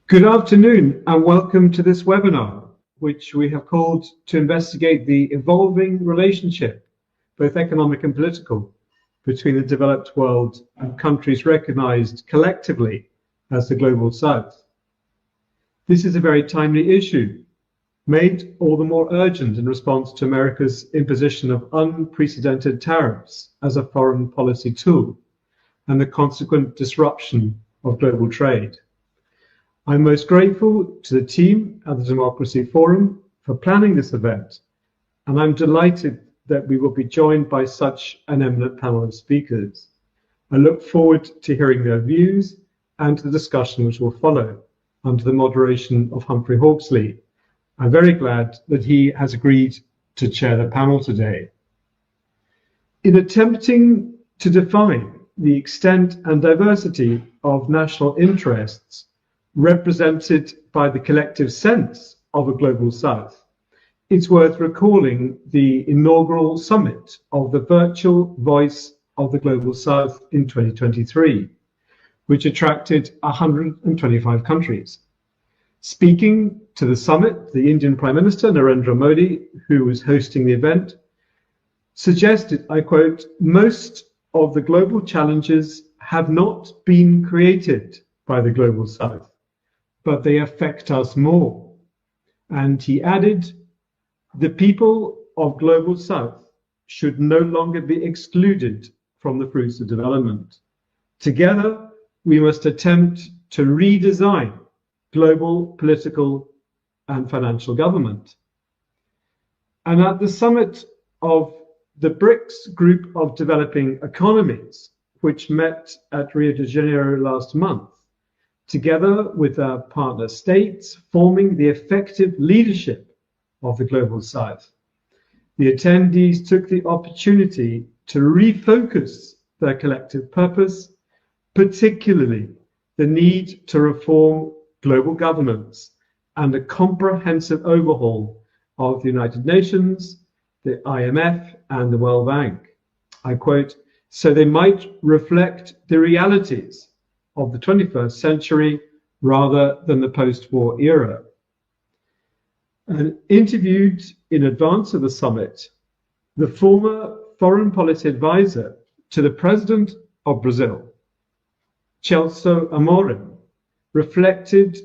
Good afternoon and welcome to this webinar, which we have called to investigate the evolving relationship, both economic and political, between the developed world and countries recognized collectively as the Global South. This is a very timely issue, made all the more urgent in response to America's imposition of unprecedented tariffs as a foreign policy tool and the consequent disruption of global trade. I'm most grateful to the team at the Democracy Forum for planning this event, and I'm delighted that we will be joined by such an eminent panel of speakers. I look forward to hearing their views and to the discussion which will follow under the moderation of Humphrey Hawksley. I'm very glad that he has agreed to chair the panel today. In attempting to define the extent and diversity of national interests represented by the collective sense of a Global South, it's worth recalling the inaugural summit of the Virtual Voice of the Global South in 2023, which attracted 125 countries. Speaking to the summit, the Indian Prime Minister, Narendra Modi, who was hosting the event, suggested, I quote, "Most of the global challenges have not been created by the Global South, but they affect us more." And he added, "The people of Global South should no longer be excluded from the fruits of development. Together, we must attempt to redesign global political and financial government." And at the summit of the BRICS group of developing economies, which met at Rio de Janeiro last month, together with our partner states forming the effective leadership of the Global South, the attendees took the opportunity to refocus their collective purpose, particularly the need to reform global governance and a comprehensive overhaul of the United Nations, the IMF, and the World Bank. I quote, "so they might reflect the realities of the 21st century rather than the post-war era." And interviewed in advance of the summit, the former foreign policy advisor to the president of Brazil, Celso Amorim, reflected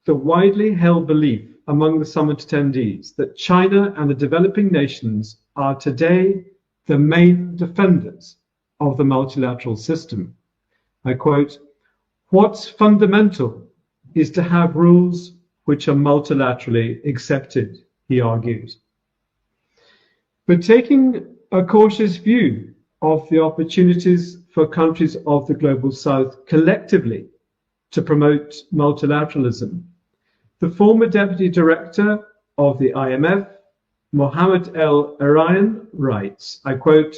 the widely held belief among the summit attendees that China and the developing nations are today the main defenders of the multilateral system. I quote, "What's fundamental is to have rules which are multilaterally accepted," he argues. But taking a cautious view of the opportunities for countries of the Global South collectively to promote multilateralism, the former deputy director of the IMF, Mohammed El Erian, writes, I quote,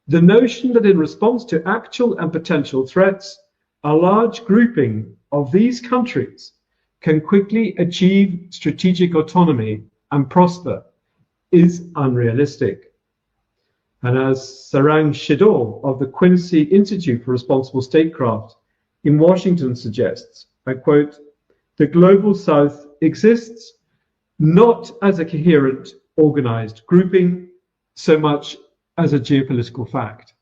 "The notion that in response to actual and potential threats, a large grouping of these countries can quickly achieve strategic autonomy and prosper is unrealistic." And as Sarang Shidor of the Quincy Institute for Responsible Statecraft in Washington suggests, I quote, "The Global South exists not as a coherent, organized grouping, so much as a geopolitical fact."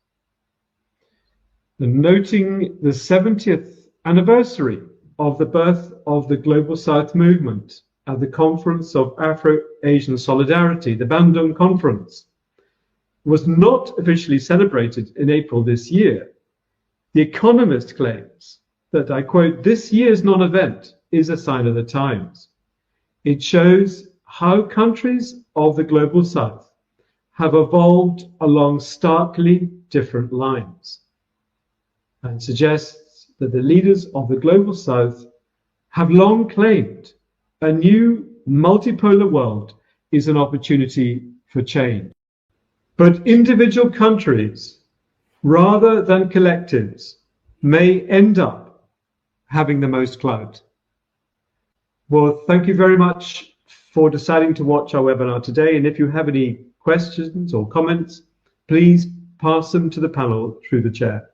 And noting the 70th anniversary of the birth of the Global South movement at the Conference of Afro-Asian Solidarity, the Bandung Conference, was not officially celebrated in April this year. The Economist claims that, I quote, "This year's non-event is a sign of the times. It shows how countries of the Global South have evolved along starkly different lines, and suggests that the leaders of the Global South have long claimed a new multipolar world is an opportunity for change. But individual countries, rather than collectives, may end up having the most clout. Well, thank you very much for deciding to watch our webinar today. And if you have any questions or comments, please pass them to the panel through the chair.